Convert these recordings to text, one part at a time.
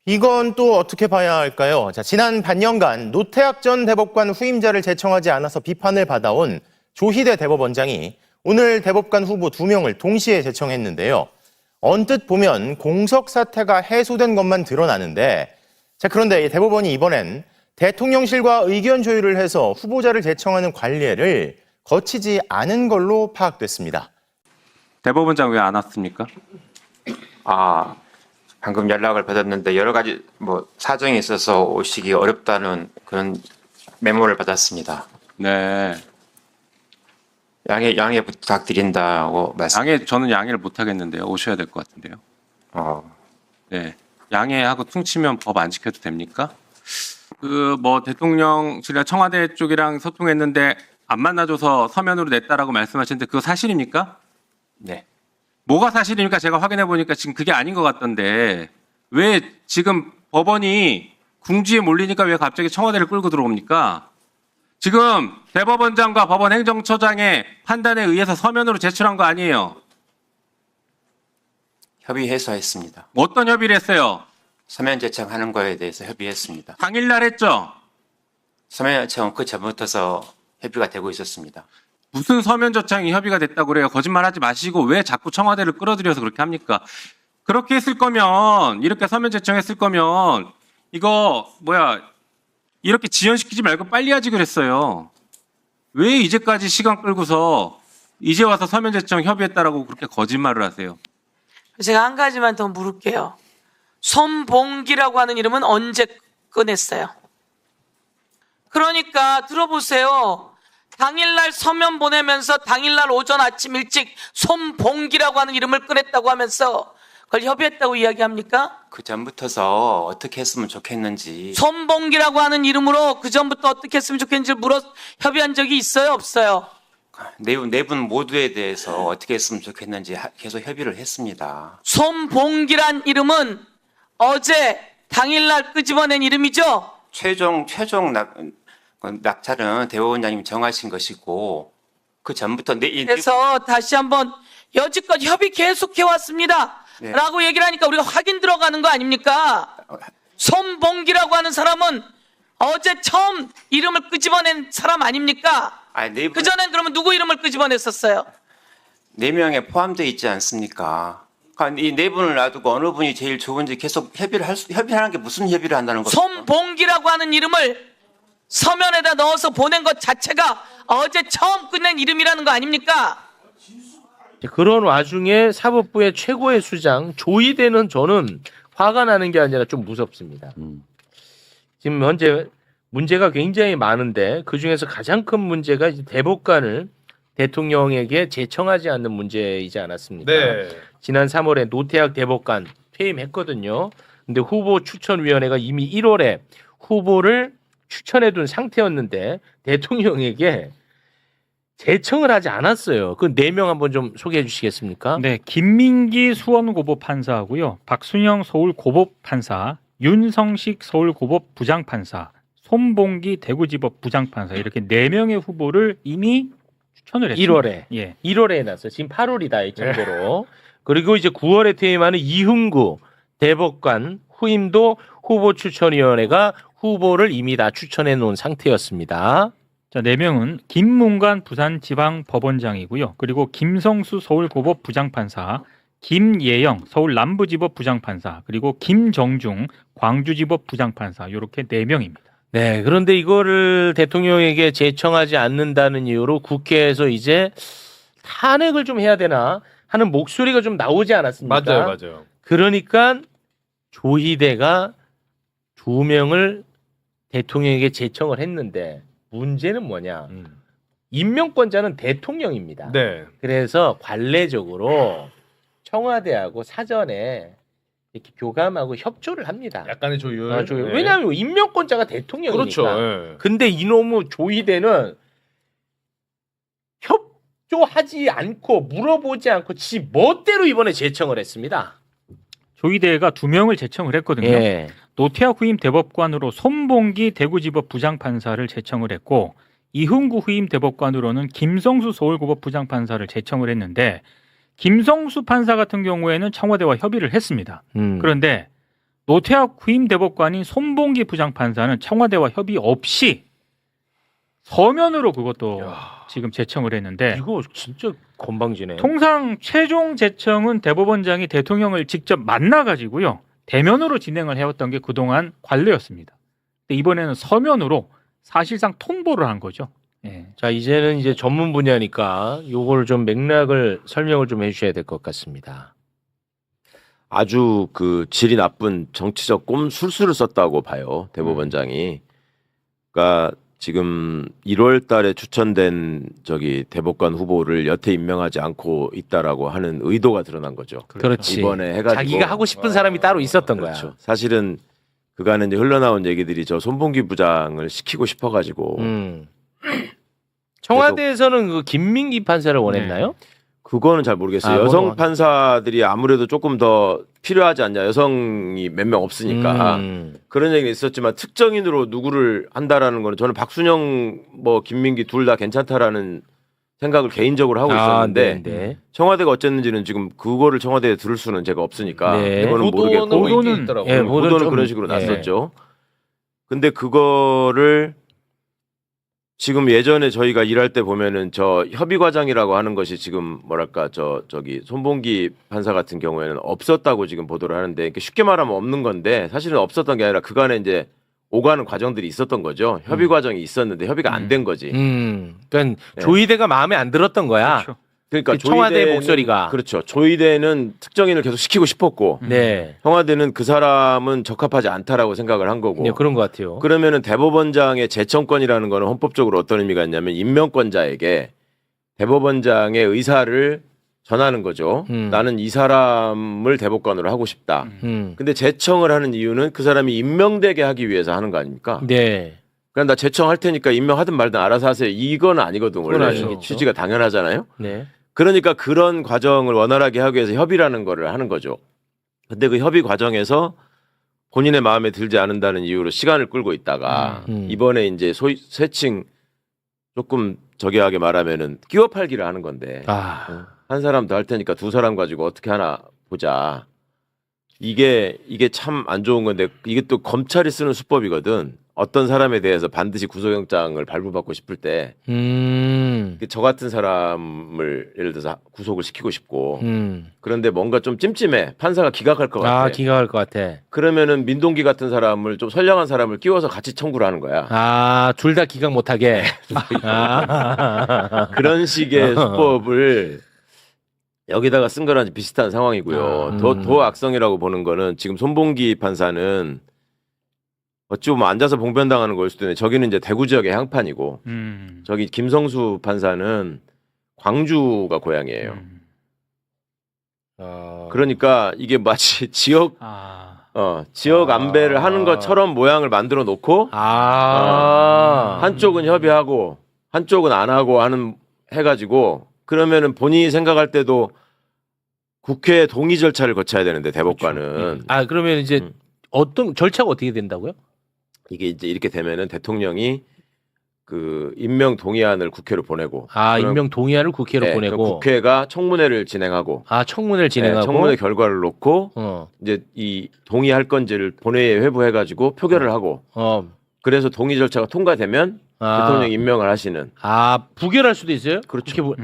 이건 또 어떻게 봐야 할까요? 자, 지난 반년간 노태학 전 대법관 후임자를 제청하지 않아서 비판을 받아온 조희대 대법원장이 오늘 대법관 후보 2명을 동시에 제청했는데요. 언뜻 보면 공석 사태가 해소된 것만 드러나는데, 자, 그런데 이 대법원이 이번엔 대통령실과 의견 조율을 해서 후보자를 제청하는 관례를 거치지 않은 걸로 파악됐습니다. 대법원장 왜 안 왔습니까? 방금 연락을 받았는데 여러 가지 사정이 있어서 오시기 어렵다는 그런 메모를 받았습니다. 네. 양해 부탁드린다고 말씀. 저는 양해를 못 하겠는데요. 오셔야 될 것 같은데요. 네. 양해하고 퉁치면 법 안 지켜도 됩니까? 대통령실이나 청와대 쪽이랑 소통했는데 안 만나줘서 서면으로 냈다라고 말씀하시는데 그거 사실입니까? 네. 뭐가 사실입니까? 제가 확인해 보니까 지금 그게 아닌 것 같던데 왜 지금 법원이 궁지에 몰리니까 왜 갑자기 청와대를 끌고 들어옵니까? 지금 대법원장과 법원 행정처장의 판단에 의해서 서면으로 제출한 거 아니에요? 협의해서 했습니다. 어떤 협의를 했어요? 서면 제청하는 거에 대해서 협의했습니다. 당일날 했죠? 서면 제청은 그 전부터 협의가 되고 있었습니다. 무슨 서면 저창이 협의가 됐다고 그래요? 거짓말하지 마시고 왜 자꾸 청와대를 끌어들여서 그렇게 합니까? 그렇게 했을 거면 이렇게 서면 제청했을 거면 이렇게 지연시키지 말고 빨리 하지 그랬어요. 왜 이제까지 시간 끌고서 이제 와서 서면 제청 협의했다라고 그렇게 거짓말을 하세요? 제가 한 가지만 더 물을게요. 손봉기라고 하는 이름은 언제 꺼냈어요? 그러니까 들어보세요. 당일날 서면 보내면서 당일날 오전 아침 일찍 손봉기라고 하는 이름을 꺼냈다고 하면서 그걸 협의했다고 이야기합니까? 그 전부터 어떻게 했으면 좋겠는지. 손봉기라고 하는 이름으로 그 전부터 어떻게 했으면 좋겠는지를 협의한 적이 있어요, 없어요? 네 분 모두에 대해서 어떻게 했으면 좋겠는지 계속 협의를 했습니다. 손봉기란 이름은 어제 당일날 끄집어낸 이름이죠? 최종 낙찰은 대법원장님이 정하신 것이고 그 전부터 그래서 다시 한번 여지껏 협의 계속해 왔습니다. 네. 라고 얘기를 하니까 우리가 확인 들어가는 거 아닙니까? 손봉기라고 하는 사람은 어제 처음 이름을 끄집어낸 사람 아닙니까? 그전엔 그러면 누구 이름을 끄집어냈었어요? 4명에 포함되어 있지 않습니까? 이 4분을 놔두고 어느 분이 제일 좋은지 계속 협의하는 게 무슨 협의를 한다는 겁니까? 손봉기라고 하는 이름을 서면에다 넣어서 보낸 것 자체가 어제 처음 끝낸 이름이라는 거 아닙니까? 그런 와중에 사법부의 최고의 수장 조희대는 저는 화가 나는 게 아니라 좀 무섭습니다. 지금 현재 문제가 굉장히 많은데 그중에서 가장 큰 문제가 이제 대법관을 대통령에게 제청하지 않는 문제이지 않았습니까? 네. 지난 3월에 노태학 대법관 퇴임했거든요. 근데 후보 추천위원회가 이미 1월에 후보를 추천해둔 상태였는데 대통령에게 제청을 하지 않았어요. 그 4명 한번 좀 소개해 주시겠습니까? 네, 김민기 수원고법 판사하고요, 박순영 서울고법 판사, 윤성식 서울고법 부장판사, 손봉기 대구지법 부장판사 이렇게 4명의 후보를 이미 추천을 했습니다. 1월에. 예. 1월에 해놨어요. 지금 8월이다, 이 참고로. 그리고 이제 9월에 퇴임하는 이흥구 대법관 후임도 후보 추천위원회가 후보를 이미 다 추천해 놓은 상태였습니다. 자, 4명은 김문관 부산지방법원장이고요. 그리고 김성수 서울고법 부장판사, 김예영 서울 남부지법 부장판사, 그리고 김정중 광주지법 부장판사 이렇게 4명입니다. 네, 그런데 이거를 대통령에게 제청하지 않는다는 이유로 국회에서 이제 탄핵을 좀 해야 되나 하는 목소리가 좀 나오지 않았습니까? 맞아요. 그러니까 조희대가 2명을 대통령에게 제청을 했는데 문제는 뭐냐? 임명권자는 대통령입니다. 네. 그래서 관례적으로 청와대하고 사전에 이렇게 교감하고 협조를 합니다. 약간의 조율. 네. 왜냐하면 임명권자가 대통령이니까. 그렇죠. 네. 근데 이놈의 조희대는 협조하지 않고 물어보지 않고 지 멋대로 이번에 제청을 했습니다. 조희대가 2명을 제청을 했거든요. 예. 노태학 후임 대법관으로 손봉기 대구지법 부장판사를 제청을 했고, 이흥구 후임 대법관으로는 김성수 서울고법 부장판사를 제청을 했는데, 김성수 판사 같은 경우에는 청와대와 협의를 했습니다. 그런데 노태학 후임 대법관인 손봉기 부장판사는 청와대와 협의 없이 서면으로 그것도 지금 제청을 했는데 이거 진짜 건방지네. 통상 최종 제청은 대법원장이 대통령을 직접 만나가지고요 대면으로 진행을 해왔던 게 그동안 관례였습니다. 근데 이번에는 서면으로 사실상 통보를 한 거죠. 예. 자, 이제는 이제 전문 분야니까 요걸 좀 맥락을 설명을 좀 해주셔야 될 것 같습니다. 아주 그 질이 나쁜 정치적 꼼술수를 썼다고 봐요. 대법원장이. 그러니까 지금 1월 달에 추천된 저기 대법관 후보를 여태 임명하지 않고 있다라고 하는 의도가 드러난 거죠. 그렇지. 이번에 해가지고 자기가 하고 싶은 사람이 따로 있었던 그렇죠. 거야. 사실은 그간에 이제 흘러나온 얘기들이 저 손봉기 부장을 시키고 싶어가지고 청와대에서는 그 김민기 판사를 원했나요? 그거는 잘 모르겠어요. 아, 여성 뭐는 판사들이 아무래도 조금 더 필요하지 않냐. 여성이 몇 명 없으니까. 그런 얘기는 있었지만 특정인으로 누구를 한다라는 거는 저는 박순영 뭐 김민기 둘 다 괜찮다라는 생각을 개인적으로 하고 있었는데 네. 청와대가 어쨌는지는 지금 그거를 청와대에 들을 수는 제가 없으니까 네. 그거는 모르겠고 보도는 있더라고요. 예, 보도는 보도는 좀- 그런 식으로 예. 났었죠. 근데 그거를 지금 예전에 저희가 일할 때 보면은 저 협의 과정이라고 하는 것이 지금 뭐랄까 저기 손봉기 판사 같은 경우에는 없었다고 지금 보도를 하는데 그러니까 쉽게 말하면 없는 건데 사실은 없었던 게 아니라 그간에 이제 오가는 과정들이 있었던 거죠. 협의 과정이 있었는데 협의가 안 된 거지. 그러니까 네. 조이대가 마음에 안 들었던 거야. 그렇죠. 그러니까 그 청와대 조이대는- 목소리가. 그렇죠. 조이대는 특정인을 계속 시키고 싶었고 네. 청와대는 그 사람은 적합하지 않다라고 생각을 한 거고. 네, 그런 것 같아요. 그러면은 대법원장의 제청권이라는 거는 헌법적으로 어떤 의미가 있냐면 임명권자에게 대법원장의 의사를 전하는 거죠. 나는 이 사람을 대법관으로 하고 싶다. 근데 제청을 하는 이유는 그 사람이 임명되게 하기 위해서 하는 거 아닙니까? 네. 그냥 나 제청할 테니까 임명하든 말든 알아서 하세요. 이건 아니거든. 그건 원래 아니겠죠. 취지가 당연하잖아요. 네. 그러니까 그런 과정을 원활하게 하기 위해서 협의라는 거를 하는 거죠. 근데 그 협의 과정에서 본인의 마음에 들지 않는다는 이유로 시간을 끌고 있다가 이번에 이제 소위 쇄칭 조금 저기하게 말하면은 끼워 팔기를 하는 건데 한 사람 더 할 테니까 두 사람 가지고 어떻게 하나 보자. 이게 참 안 좋은 건데 이게 또 검찰이 쓰는 수법이거든. 어떤 사람에 대해서 반드시 구속영장을 발부받고 싶을 때 저 같은 사람을 예를 들어서 구속을 시키고 싶고 그런데 뭔가 좀 찜찜해. 판사가 기각할 것 같아. 기각할 것 같아. 그러면은 민동기 같은 사람을 좀 선량한 사람을 끼워서 같이 청구를 하는 거야. 둘 다 기각 못하게. 그런 식의 수법을 여기다가 쓴 거랑 비슷한 상황이고요. 더 악성이라고 보는 거는 지금 손봉기 판사는 어찌 보면 앉아서 봉변당하는 걸 수도 있는데 저기는 이제 대구 지역의 향판이고 저기 김성수 판사는 광주가 고향이에요. 그러니까 이게 마치 지역 안배를 하는 것처럼 모양을 만들어 놓고 한쪽은 협의하고 한쪽은 안 하고 하는 해가지고 그러면은 본인이 생각할 때도 국회 동의 절차를 거쳐야 되는데 대법관은 그러면 이제 어떤 절차가 어떻게 된다고요? 이게 이제 이렇게 되면은 대통령이 그 임명 동의안을 국회로 보내고 임명 동의안을 국회로 보내고 그럼 국회가 청문회를 진행하고 청문회를 진행하고 청문회 결과를 놓고 이제 이 동의할 건지를 본회의에 회부해가지고 표결을 하고 그래서 동의 절차가 통과되면 대통령 임명을 하시는 부결할 수도 있어요? 그렇죠.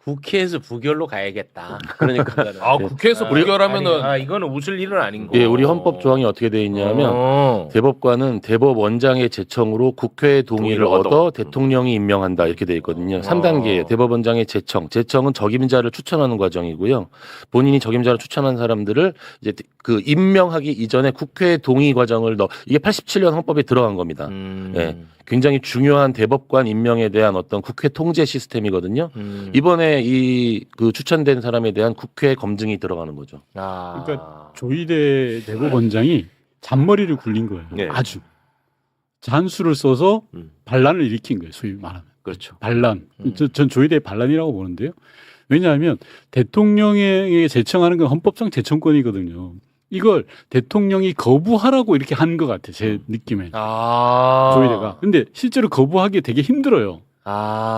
국회에서 부결로 가야겠다. 그러니까 국회에서 부결하면은 이거는 웃을 일은 아닌 거. 예, 우리 헌법 조항이 어떻게 되어 있냐면 대법관은 대법원장의 제청으로 국회의 동의를 얻어 대통령이 임명한다 이렇게 되어 있거든요. 3단계예요. 대법원장의 제청. 제청은 적임자를 추천하는 과정이고요. 본인이 적임자를 추천한 사람들을 이제 그 임명하기 이전에 국회 동의 과정을 이게 87년 헌법에 들어간 겁니다. 예. 굉장히 중요한 대법관 임명에 대한 어떤 국회 통제 시스템이거든요. 이번에 그 추천된 사람에 대한 국회 검증이 들어가는 거죠. 그러니까 조희대 대법원장이 잔머리를 굴린 거예요. 네. 아주 잔수를 써서 반란을 일으킨 거예요. 소위 말하면. 그렇죠. 반란. 전 조희대의 반란이라고 보는데요. 왜냐하면 대통령에게 제청하는 건 헌법상 제청권이거든요. 이걸 대통령이 거부하라고 이렇게 한 것 같아. 제 느낌에. 조희대가. 근데 실제로 거부하기 되게 힘들어요.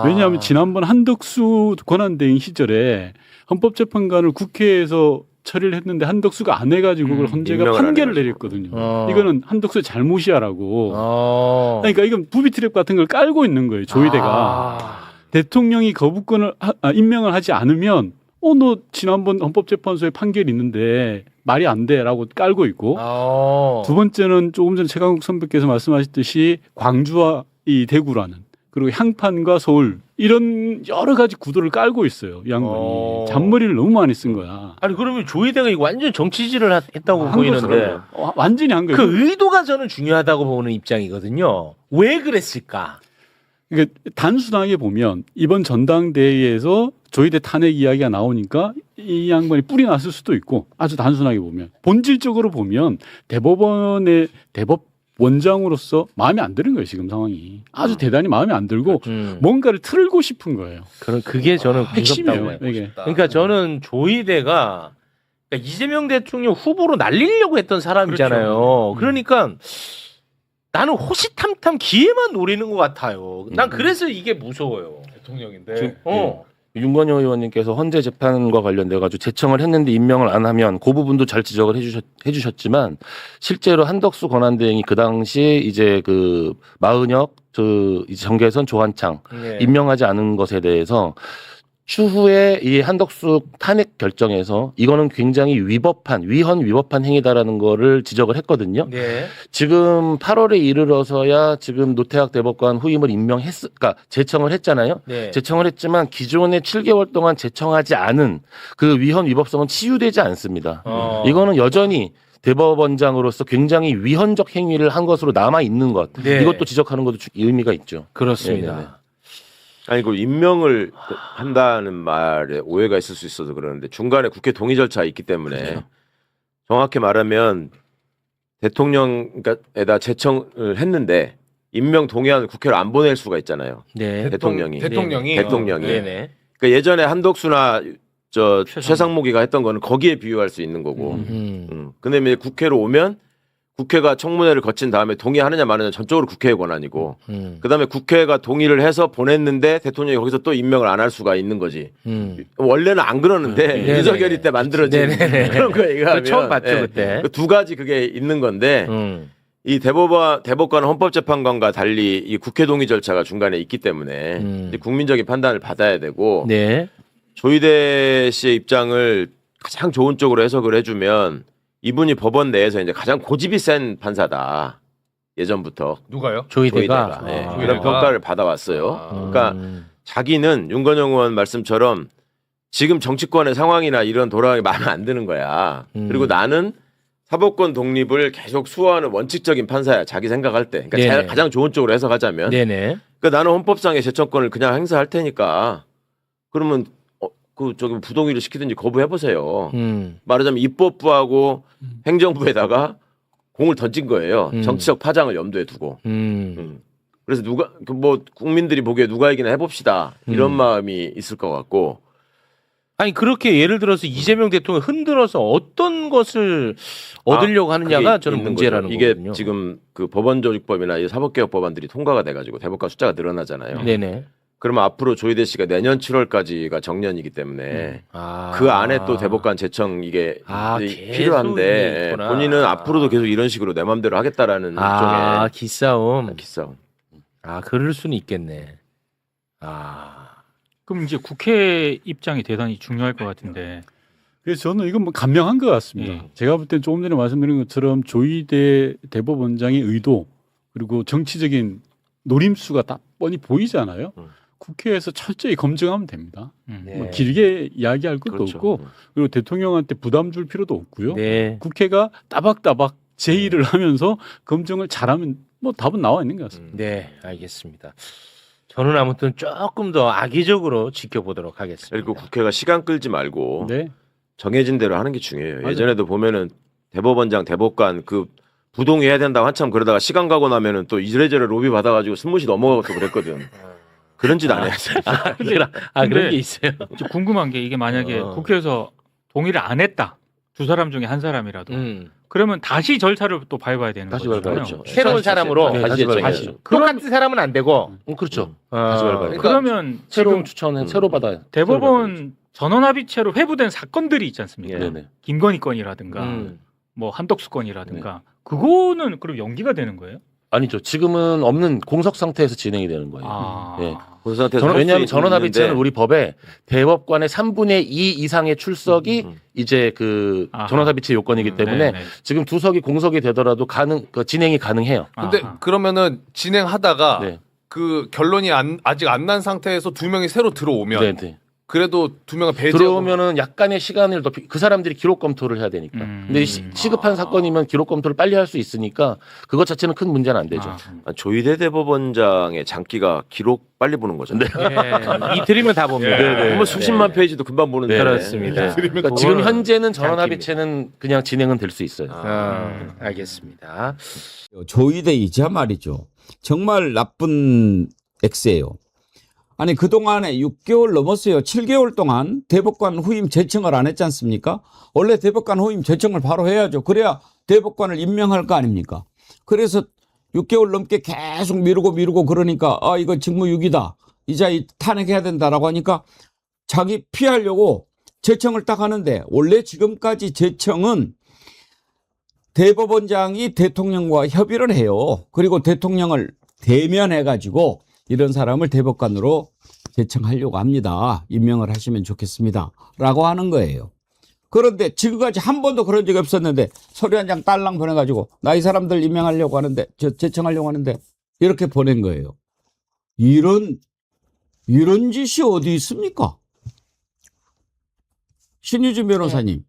왜냐하면 지난번 한덕수 권한대행 시절에 헌법재판관을 국회에서 처리를 했는데 한덕수가 안 해가지고 그걸 헌재가 임명을 안 판결을 해가지고. 내렸거든요. 이거는 한덕수의 잘못이야라고. 그러니까 이건 부비트랩 같은 걸 깔고 있는 거예요. 조희대가. 대통령이 거부권을 임명을 하지 않으면 너 지난번 헌법재판소에 판결이 있는데 말이 안 돼라고 깔고 있고 두 번째는 조금 전에 최강욱 선배께서 말씀하셨듯이 광주와 이 대구라는 그리고 향판과 서울 이런 여러 가지 구도를 깔고 있어요. 이 양반이 잔머리를 너무 많이 쓴 거야. 아니 그러면 조희대가 이거 완전 정치질을 했다고 한 보이는데 완전히 한 거예요. 그 의도가 저는 중요하다고 보는 입장이거든요. 왜 그랬을까? 그러니까 단순하게 보면 이번 전당대회에서 조희대 탄핵 이야기가 나오니까 이 양반이 뿌리 났을 수도 있고 아주 단순하게 보면 본질적으로 보면 대법원의 대법원장으로서 마음에 안 드는 거예요. 지금 상황이 아주 대단히 마음에 안 들고 뭔가를 틀고 싶은 거예요. 그게 저는 핵심이에요. 무섭다고 해요. 이게. 그러니까 저는 조희대가 그러니까 이재명 대통령 후보로 날리려고 했던 사람이잖아요. 그러니까 나는 호시탐탐 기회만 노리는 것 같아요. 난 그래서 이게 무서워요. 대통령인데. 윤건영 의원님께서 헌재 재판과 관련돼 가지고 제청을 했는데 임명을 안 하면 그 부분도 잘 지적을 해주셨지만 실제로 한덕수 권한대행이 그 당시 이제 그 마은혁 이제 정계선 조한창 임명하지 않은 것에 대해서 추후에 이 한덕수 탄핵 결정에서 이거는 굉장히 위헌 위법한 행위다라는 거를 지적을 했거든요. 지금 8월에 이르러서야 지금 노태학 대법관 후임을 그러니까 제청을 했잖아요. 제청을 했지만 기존에 7개월 동안 제청하지 않은 그 위헌 위법성은 치유되지 않습니다. 이거는 여전히 대법원장으로서 굉장히 위헌적 행위를 한 것으로 남아 있는 것. 이것도 지적하는 것도 의미가 있죠. 그렇습니다. 네네네. 아니 그 임명을 한다는 말에 오해가 있을 수 있어서 그러는데 중간에 국회 동의 절차가 있기 때문에 정확히 말하면 대통령에다 제청을 했는데 임명 동의안을 국회로 안 보낼 수가 있잖아요. 대통령이. 그러니까 예전에 한덕수나 최상목이가 했던 거는 거기에 비유할 수 있는 거고. 근데 국회로 오면 국회가 청문회를 거친 다음에 동의하느냐 마느냐 전적으로 국회의 권한이고 그다음에 국회가 동의를 해서 보냈는데 대통령이 거기서 또 임명을 안 할 수가 있는 거지. 원래는 안 그러는데 윤석열이 때 만들어진 그런 거 얘기하면 처음 봤죠 그때. 두 가지 그게 있는 건데 이 대법관 헌법재판관과 달리 이 국회 동의 절차가 중간에 있기 때문에 이제 국민적인 판단을 받아야 되고 조희대 씨의 입장을 가장 좋은 쪽으로 해석을 해주면 이분이 법원 내에서 이제 가장 고집이 센 판사다. 예전부터. 누가요? 조희대가. 이런 평가를 받아왔어요. 그러니까 자기는 윤건영 의원 말씀처럼 지금 정치권의 상황이나 이런 돌아가기 마음에 안 드는 거야. 그리고 나는 사법권 독립을 계속 수호하는 원칙적인 판사야. 자기 생각할 때. 그러니까 가장 좋은 쪽으로 해석하자면. 그러니까 나는 헌법상의 제청권을 그냥 행사할 테니까 그러면 부동의를 시키든지 거부해보세요. 말하자면 입법부하고 행정부에다가 공을 던진 거예요. 정치적 파장을 염두에 두고. 그래서 국민들이 보기에 누가 이기나 해봅시다. 이런 마음이 있을 것 같고. 아니 그렇게 예를 들어서 이재명 대통령 흔들어서 어떤 것을 얻으려고 하느냐가 저는 문제라는 거죠. 이게 거거든요. 지금 그 법원조직법이나 이 사법개혁 법안들이 통과가 돼가지고 대법관 숫자가 늘어나잖아요. 그러면 앞으로 조희대 씨가 내년 7월까지가 정년이기 때문에 그 안에 또 대법관 제청 이게 필요한데 본인은 앞으로도 계속 이런 식으로 내 맘대로 하겠다라는 일종의 기싸움. 기싸움. 그럴 수는 있겠네. 그럼 이제 국회 입장이 대단히 중요할 것 같은데. 그래서 저는 이건 간명한 것 같습니다. 제가 볼 때 조금 전에 말씀드린 것처럼 조희대 대법원장의 의도 그리고 정치적인 노림수가 다 뻔히 보이잖아요. 국회에서 철저히 검증하면 됩니다. 길게 이야기할 것도 없고 그리고 대통령한테 부담 줄 필요도 없고요. 국회가 따박따박 제의를 하면서 검증을 잘하면 답은 나와 있는 것 같습니다. 알겠습니다. 저는 아무튼 조금 더 악의적으로 지켜보도록 하겠습니다. 그리고 국회가 시간 끌지 말고 정해진 대로 하는 게 중요해요. 예전에도 보면은 대법원장, 대법관 부동의해야 된다고 한참 그러다가 시간 가고 나면은 또 이래저래 로비 받아가지고 스무시 넘어가고 그랬거든. 그런 짓 안 해야지. 그런 게 있어요. 궁금한 게 이게 만약에 국회에서 동의를 안 했다. 두 사람 중에 한 사람이라도. 그러면 다시 절차를 또 밟아야 되는 거잖아요. 그렇죠. 새로운 사람으로 다시 똑같은 사람은 안 되고. 그렇죠. 그러면 새로운 추천은 새로 받아요. 대법원 전원합의체로 회부된 사건들이 있지 않습니까? 네네. 김건희 건이라든가 뭐 한덕수 건이라든가 그거는 그럼 연기가 되는 거예요? 아니죠. 지금은 없는 공석 상태에서 진행이 되는 거예요. 아. 예. 그 상태에서 할수 왜냐하면 있는데 전원합의체는 우리 법에 대법관의 3분의 2 이상의 출석이 이제 그 아하. 전원합의체 요건이기 때문에 네네. 지금 2석이 공석이 되더라도 진행이 가능해요. 근데 아하. 그러면은 진행하다가 네. 그 결론이 아직 안 난 상태에서 2명이 새로 들어오면 네. 그래도 2명을 배제하고 들어오면은 약간의 시간을 더 그 사람들이 기록 검토를 해야 되니까. 근데 시급한 사건이면 기록 검토를 빨리 할 수 있으니까 그것 자체는 큰 문제는 안 되죠. 조희대 대법원장의 장기가 기록 빨리 보는 거잖아요. 이틀이면 다 봅니다. 뭐 수십만 페이지도 금방 보는데. 그렇습니다. 그러니까 지금 현재는 전원합의체는 그냥 진행은 될 수 있어요. 알겠습니다. 조희대 이자 말이죠. 정말 나쁜 X예요. 아니 그동안에 6개월 넘었어요. 7개월 동안 대법관 후임 제청을 안 했지 않습니까? 원래 대법관 후임 제청을 바로 해야죠. 그래야 대법관을 임명할 거 아닙니까? 그래서 6개월 넘게 계속 미루고 그러니까 이거 직무유기다. 이자 탄핵해야 된다라고 하니까 자기 피하려고 제청을 딱 하는데 원래 지금까지 제청은 대법원장이 대통령과 협의를 해요. 그리고 대통령을 대면해가지고 이런 사람을 대법관으로 제청하려고 합니다. 임명을 하시면 좋겠습니다. 라고 하는 거예요. 그런데 지금까지 한 번도 그런 적이 없었는데 서류 한 장 딸랑 보내가지고 나 이 사람들 임명하려고 하는데 제청하려고 하는데 이렇게 보낸 거예요. 이런 짓이 어디 있습니까? 신유진 변호사님.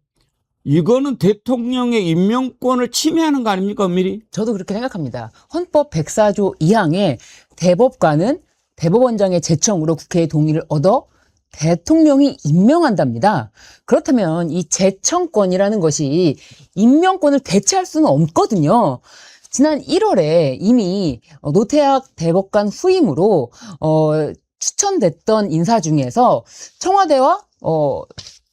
이거는 대통령의 임명권을 침해하는 거 아닙니까, 엄밀히? 저도 그렇게 생각합니다. 헌법 104조 2항에 대법관은 대법원장의 제청으로 국회의 동의를 얻어 대통령이 임명한답니다. 그렇다면 이 제청권이라는 것이 임명권을 대체할 수는 없거든요. 지난 1월에 이미 노태학 대법관 후임으로 추천됐던 인사 중에서 청와대와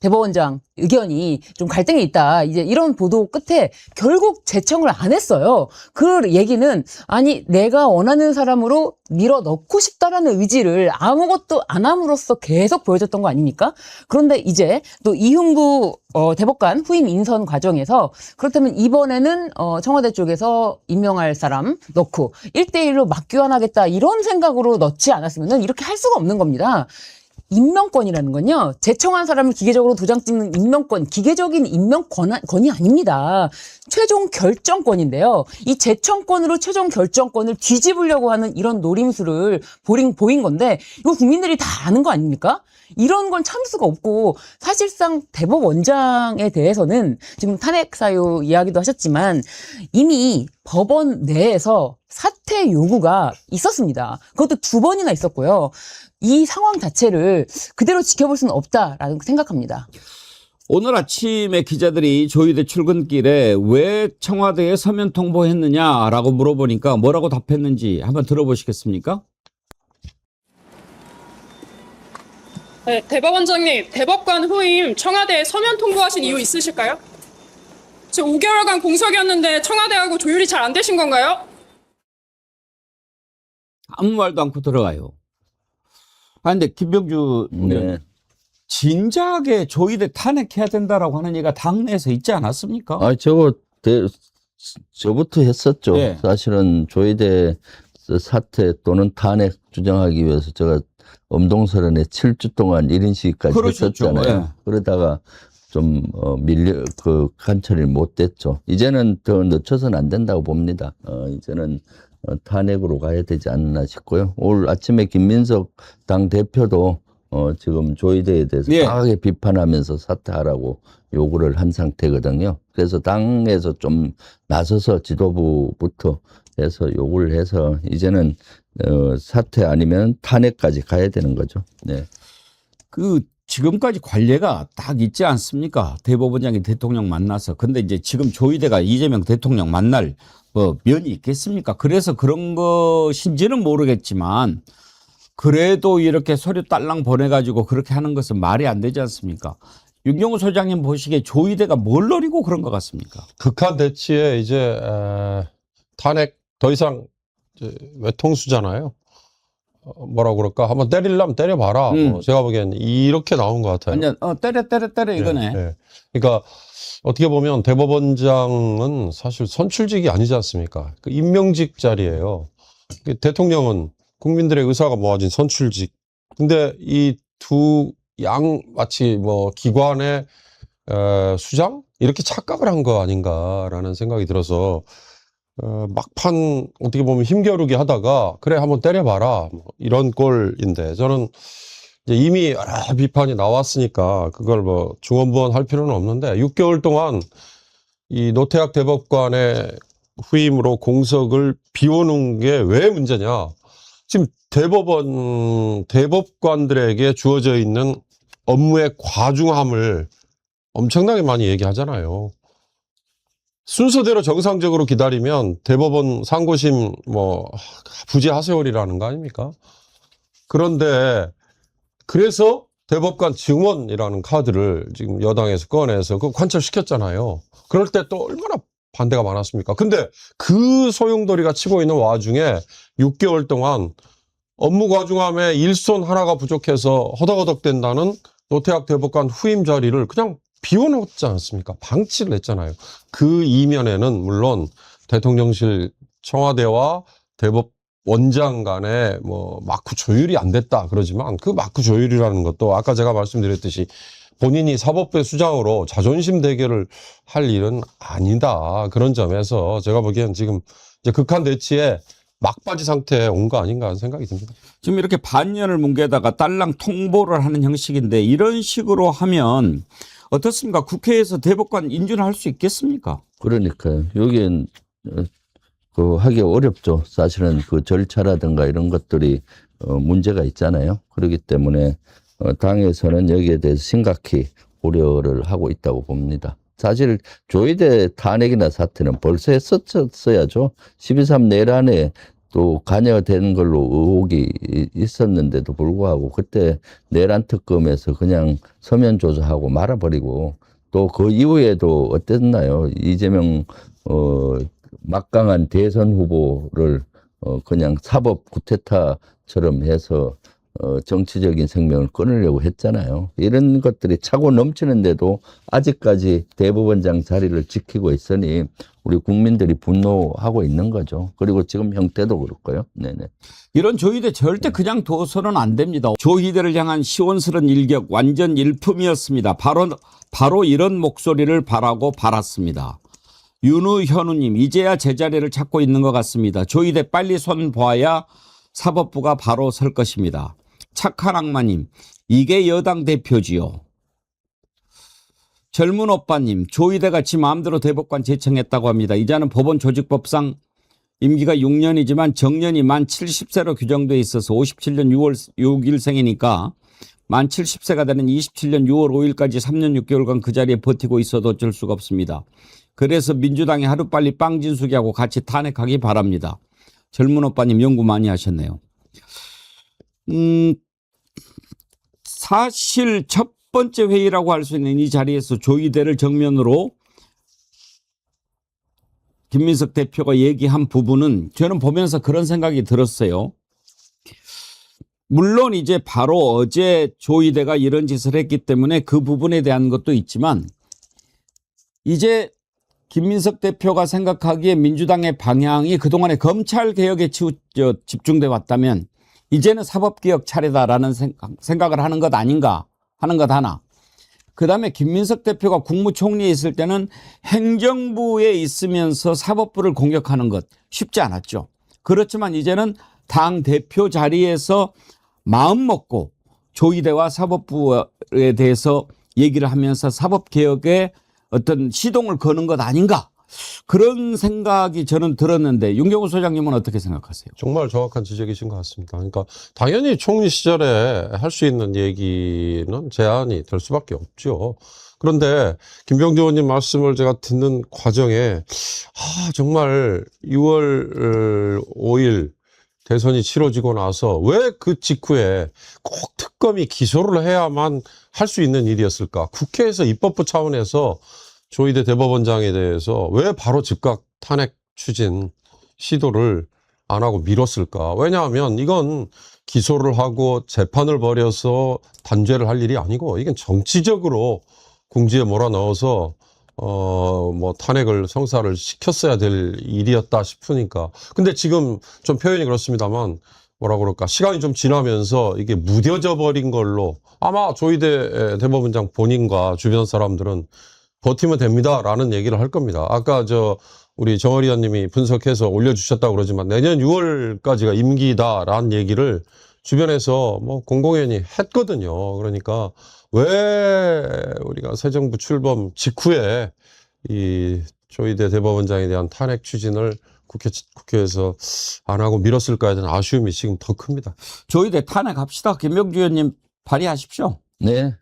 대법원장 의견이 좀 갈등이 있다. 이제 이런 보도 끝에 결국 제청을 안 했어요. 그 얘기는 아니 내가 원하는 사람으로 밀어 넣고 싶다라는 의지를 아무것도 안 함으로써 계속 보여줬던 거 아닙니까? 그런데 이제 또 이흥구 대법관 후임 인선 과정에서 그렇다면 이번에는 청와대 쪽에서 임명할 사람 넣고 1대1로 맞교환하겠다 이런 생각으로 넣지 않았으면 이렇게 할 수가 없는 겁니다. 임명권이라는 건요, 제청한 사람을 기계적으로 도장 찍는 임명권, 기계적인 임명권이 아닙니다. 최종 결정권인데요. 이 제청권으로 최종 결정권을 뒤집으려고 하는 이런 노림수를 보인 건데, 이거 국민들이 다 아는 거 아닙니까? 이런 건 참을 수가 없고, 사실상 대법원장에 대해서는 지금 탄핵 사유 이야기도 하셨지만, 이미 법원 내에서 사퇴 요구가 있었습니다. 그것도 2번이나 있었고요. 이 상황 자체를 그대로 지켜볼 수는 없다라고 생각합니다. 오늘 아침에 기자들이 조희대 출근길에 왜 청와대에 서면 통보했느냐라고 물어보니까 뭐라고 답했는지 한번 들어보시겠습니까? 네, 대법원장님, 대법관 후임 청와대에 서면 통보하신 이유 있으실까요? 지금 5개월간 공석이었는데 청와대하고 조율이 잘 안 되신 건가요? 아무 말도 않고 들어가요. 근데 김병주 진작에 조희대 탄핵해야 된다라고 하는 얘기가 당내에서 있지 않았습니까? 저부터 했었죠. 네. 사실은 조희대 사퇴 또는 탄핵 주장하기 위해서 제가 엄동설원에 7주 동안 1인 시위까지 했었잖아요. 네. 그러다가 좀 간철이 못 됐죠. 이제는 더 늦춰서는 안 된다고 봅니다. 이제는 탄핵으로 가야 되지 않나 싶고요. 오늘 아침에 김민석 당 대표도 지금 조희대에 대해서 강하게 비판하면서 사퇴하라고 요구를 한 상태거든요. 그래서 당에서 좀 나서서 지도부부터 해서 요구를 해서 이제는 사퇴 아니면 탄핵까지 가야 되는 거죠. 네. 지금까지 관례가 딱 있지 않습니까? 대법원장이 대통령 만나서. 근데 이제 지금 조희대가 이재명 대통령 만날 면이 있겠습니까? 그래서 그런 것인지는 모르겠지만 그래도 이렇게 서류 딸랑 보내가지고 그렇게 하는 것은 말이 안 되지 않습니까? 윤경호 소장님 보시기에 조희대가 뭘 노리고 그런 것 같습니까? 극한 대치에 이제 탄핵 더 이상 외통수잖아요. 뭐라 그럴까 한번 때리려면 때려봐라. 뭐 제가 보기엔 이렇게 나온 것 같아요. 완전 때려 이거네. 네. 그러니까 어떻게 보면 대법원장은 사실 선출직이 아니지 않습니까? 그 임명직 자리예요. 대통령은 국민들의 의사가 모아진 선출직. 근데 이 두 양 마치 뭐 기관의 수장 이렇게 착각을 한 거 아닌가라는 생각이 들어서 막판 어떻게 보면 힘겨루기 하다가 그래 한번 때려봐라 뭐 이런 꼴인데 저는 이제 이미 여러 비판이 나왔으니까 그걸 뭐 중언부언할 필요는 없는데 6개월 동안 이 노태학 대법관의 후임으로 공석을 비워놓은 게 왜 문제냐? 지금 대법관들에게 주어져 있는 업무의 과중함을 엄청나게 많이 얘기하잖아요. 순서대로 정상적으로 기다리면 대법원 상고심 뭐 부재 하세월이라는 거 아닙니까? 그런데 그래서 대법관 증원이라는 카드를 지금 여당에서 꺼내서 그거 관철시켰잖아요. 그럴 때 또 얼마나 반대가 많았습니까? 근데 그 소용돌이가 치고 있는 와중에 6개월 동안 업무 과중함에 일손 하나가 부족해서 허덕허덕 된다는 노태학 대법관 후임 자리를 그냥 비워놓지 않았습니까? 방치를 했잖아요. 그 이면에는 물론 대통령실 청와대와 대법원장 간에 뭐 마크 조율이 안 됐다 그러지만 그 마크 조율이라는 것도 아까 제가 말씀드렸듯이 본인이 사법부의 수장으로 자존심 대결을 할 일은 아니다. 그런 점에서 제가 보기엔 지금 이제 극한 대치에 막바지 상태에 온 거 아닌가 하는 생각이 듭니다. 지금 이렇게 반년을 뭉개다가 딸랑 통보를 하는 형식인데 이런 식으로 하면 어떻습니까? 국회에서 대법관 인준할 수 있겠습니까? 그러니까요. 여기엔 하기 어렵죠. 사실은 그 절차라든가 이런 것들이 문제가 있잖아요. 그렇기 때문에 당에서는 여기에 대해서 심각히 우려를 하고 있다고 봅니다. 사실 조희대 탄핵이나 사태는 벌써 했었어야죠. 12.3 내란에 또 관여된 걸로 의혹이 있었는데도 불구하고 그때 내란 특검에서 그냥 서면 조사하고 말아버리고 또 그 이후에도 어땠나요? 이재명 막강한 대선 후보를 그냥 사법 구테타처럼 해서 정치적인 생명을 끊으려고 했잖아요. 이런 것들이 차고 넘치는데도 아직까지 대법원장 자리를 지키고 있으니 우리 국민들이 분노하고 있는 거죠. 그리고 지금 형태도 그렇고요. 네네. 이런 조희대 절대 그냥 둬서는 안 됩니다. 조희대를 향한 시원스런 일격 완전 일품이었습니다. 바로 이런 목소리를 바라고 바랐습니다. 윤우현우님 이제야 제자리를 찾고 있는 것 같습니다. 조희대 빨리 손 봐야 사법부가 바로 설 것입니다. 착한 악마님 이게 여당 대표지요. 젊은 오빠님 조희대가 지 마음대로 대법관 제청했다고 합니다. 이제는 법원 조직법상 임기가 6년이지만 정년이 만 70세로 규정돼 있어서 57년 6월 6일생이니까 만 70세가 되는 27년 6월 5일까지 3년 6개월간 그 자리에 버티고 있어도 어쩔 수가 없습니다. 그래서 민주당이 하루빨리 빵진숙이하고 같이 탄핵하기 바랍니다. 젊은 오빠님 연구 많이 하셨네요. 사실 첫 번째 회의라고 할 수 있는 이 자리에서 조희대를 정면으로 김민석 대표가 얘기한 부분은 저는 보면서 그런 생각이 들었어요. 물론 이제 바로 어제 조희대가 이런 짓을 했기 때문에 그 부분에 대한 것도 있지만 이제 김민석 대표가 생각하기에 민주당의 방향이 그동안의 검찰개혁에 집중돼 왔다면 이제는 사법개혁 차례다라는 생각을 하는 것 아닌가 하는 것 하나. 그다음에 김민석 대표가 국무총리에 있을 때는 행정부에 있으면서 사법부를 공격하는 것 쉽지 않았죠. 그렇지만 이제는 당 대표 자리에서 마음 먹고 조희대와 사법부에 대해서 얘기를 하면서 사법개혁에 어떤 시동을 거는 것 아닌가 그런 생각이 저는 들었는데 윤경호 소장님은 어떻게 생각하세요? 정말 정확한 지적이신 것 같습니다. 그러니까 당연히 총리 시절에 할 수 있는 얘기는 제한이 될 수밖에 없죠. 그런데 김병조 의원님 말씀을 제가 듣는 과정에 정말 6월 5일 대선이 치러지고 나서 왜 그 직후에 꼭 특검이 기소를 해야만 할 수 있는 일이었을까? 국회에서 입법부 차원에서 조희대 대법원장에 대해서 왜 바로 즉각 탄핵 추진 시도를 안 하고 미뤘을까? 왜냐하면 이건 기소를 하고 재판을 벌여서 단죄를 할 일이 아니고 이건 정치적으로 궁지에 몰아넣어서 뭐 탄핵을 성사를 시켰어야 될 일이었다 싶으니까. 근데 지금 좀 표현이 그렇습니다만 뭐라 그럴까? 시간이 좀 지나면서 이게 무뎌져 버린 걸로 아마 조희대 대법원장 본인과 주변 사람들은 버티면 됩니다라는 얘기를 할 겁니다. 아까 우리 정어리 의원님이 분석해서 올려주셨다고 그러지만 내년 6월까지가 임기다라는 얘기를 주변에서 뭐 공공연히 했거든요. 그러니까 왜 우리가 새 정부 출범 직후에 이 조희대 대법원장에 대한 탄핵 추진을 국회에서 안 하고 미뤘을까에 대한 아쉬움이 지금 더 큽니다. 조희대 탄핵합시다. 김병주 의원님 발의하십시오. 네.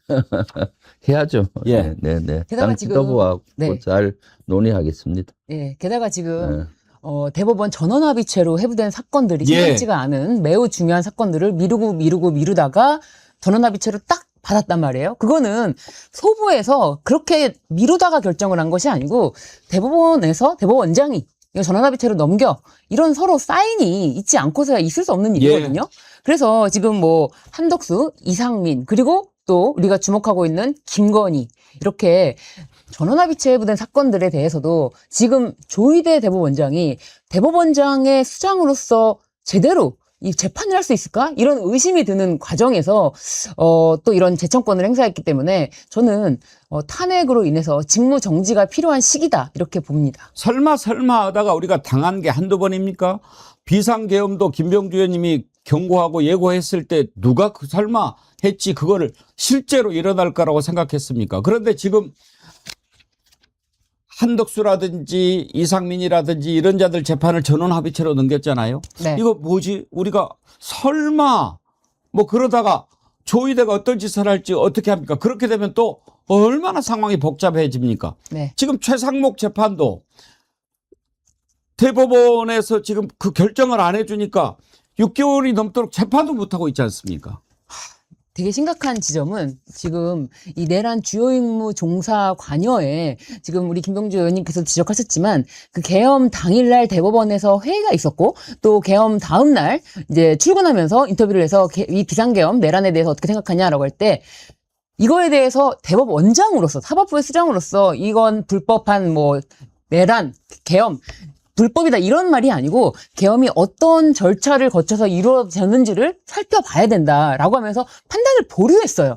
해야죠. 예. 네. 게다가 당 지도부하고 네. 잘 논의하겠습니다. 예, 게다가 지금 네. 대법원 전원합의체로 해부된 사건들이 예. 심상치가 않은 매우 중요한 사건들을 미루다가 전원합의체로 딱 받았단 말이에요. 그거는 소부에서 그렇게 미루다가 결정을 한 것이 아니고 대법원에서 대법원장이 이거 전원합의체로 넘겨 이런 서로 사인이 있지 않고서야 있을 수 없는 일이거든요. 그래서 지금 뭐 한덕수, 이상민 그리고 또 우리가 주목하고 있는 김건희 이렇게 전원합의체 해부된 사건들에 대해서도 지금 조희대 대법원장이 대법원장의 수장으로서 제대로 이 재판을 할 수 있을까? 이런 의심이 드는 과정에서 또 이런 재청권을 행사했기 때문에 저는 탄핵으로 인해서 직무 정지가 필요한 시기다 이렇게 봅니다. 설마 하다가 우리가 당한 게 한두 번입니까? 비상계엄도 김병주 의원님이 경고하고 예고했을 때 누가 설마 했지 그거를 실제로 일어날 거라고 생각했습니까? 그런데 지금 한덕수라든지 이상민이라든지 이런 자들 재판을 전원합의체로 넘겼잖아요. 네. 이거 뭐지? 우리가 설마 뭐 그러다가 조희대가 어떤 짓을 할지 어떻게 합니까? 그렇게 되면 또 얼마나 상황이 복잡해집니까? 네. 지금 최상목 재판도 대법원에서 지금 그 결정을 안 해주니까 6개월이 넘도록 재판도 못하고 있지 않습니까? 되게 심각한 지점은 지금 이 내란 주요 임무 종사 관여에 지금 우리 김병주 의원님께서 지적하셨지만 그 계엄 당일날 대법원에서 회의가 있었고 또 계엄 다음 날 이제 출근하면서 인터뷰를 해서 이 비상계엄 내란에 대해서 어떻게 생각하냐라고 할 때 이거에 대해서 대법원장으로서 사법부의 수장으로서 이건 불법한 뭐 내란 계엄 불법이다 이런 말이 아니고 계엄이 어떤 절차를 거쳐서 이루어졌는지를 살펴봐야 된다라고 하면서 판단을 보류했어요.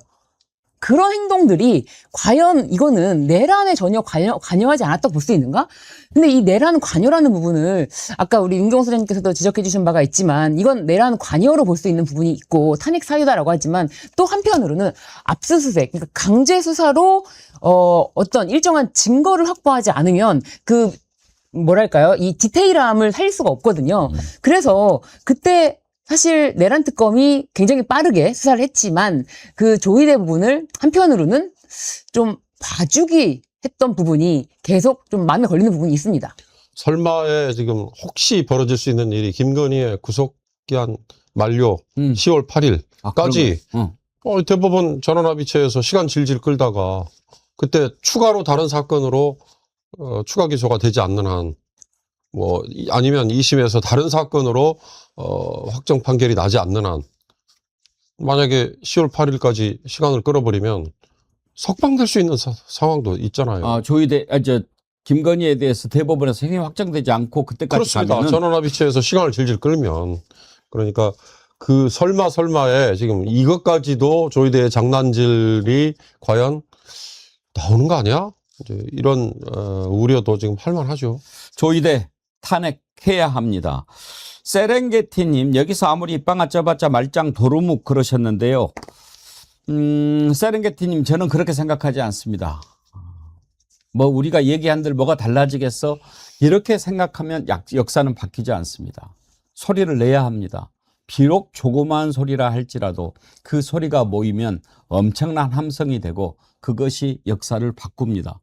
그런 행동들이 과연 이거는 내란에 전혀 관여하지 않았다고 볼 수 있는가? 근데 이 내란 관여라는 부분을 아까 우리 윤경호 소장님께서도 지적해 주신 바가 있지만 이건 내란 관여로 볼 수 있는 부분이 있고 탄핵 사유다라고 하지만 또 한편으로는 압수수색, 그러니까 강제 수사로 어떤 일정한 증거를 확보하지 않으면 그 뭐랄까요? 이 디테일함을 살릴 수가 없거든요. 그래서 그때 사실 내란 특검이 굉장히 빠르게 수사를 했지만 그 조희대 부분을 한편으로는 좀 봐주기 했던 부분이 계속 좀 마음에 걸리는 부분이 있습니다. 설마에 지금 혹시 벌어질 수 있는 일이 김건희의 구속기한 만료 10월 8일까지 대법원 전원합의체에서 시간 질질 끌다가 그때 추가로 다른 사건으로 추가 기소가 되지 않는 한, 뭐, 아니면 2심에서 다른 사건으로, 확정 판결이 나지 않는 한, 만약에 10월 8일까지 시간을 끌어버리면 석방될 수 있는 상황도 있잖아요. 김건희에 대해서 대법원에서 형이 확정되지 않고 그때까지 그렇습니다. 가면은 전원합의체에서 시간을 질질 끌면. 그러니까 그 설마에 지금 이것까지도 조희대의 장난질이 과연 나오는 거 아니야? 이제 이런 우려도 지금 할만하죠. 조희대 탄핵해야 합니다. 세렝게티님 여기서 아무리 입방아 쪄봤자 말짱 도루묵 그러셨는데요. 세렝게티님 저는 그렇게 생각하지 않습니다. 뭐 우리가 얘기한들 뭐가 달라지겠어? 이렇게 생각하면 역사는 바뀌지 않습니다. 소리를 내야 합니다. 비록 조그마한 소리라 할지라도 그 소리가 모이면 엄청난 함성이 되고 그것이 역사를 바꿉니다.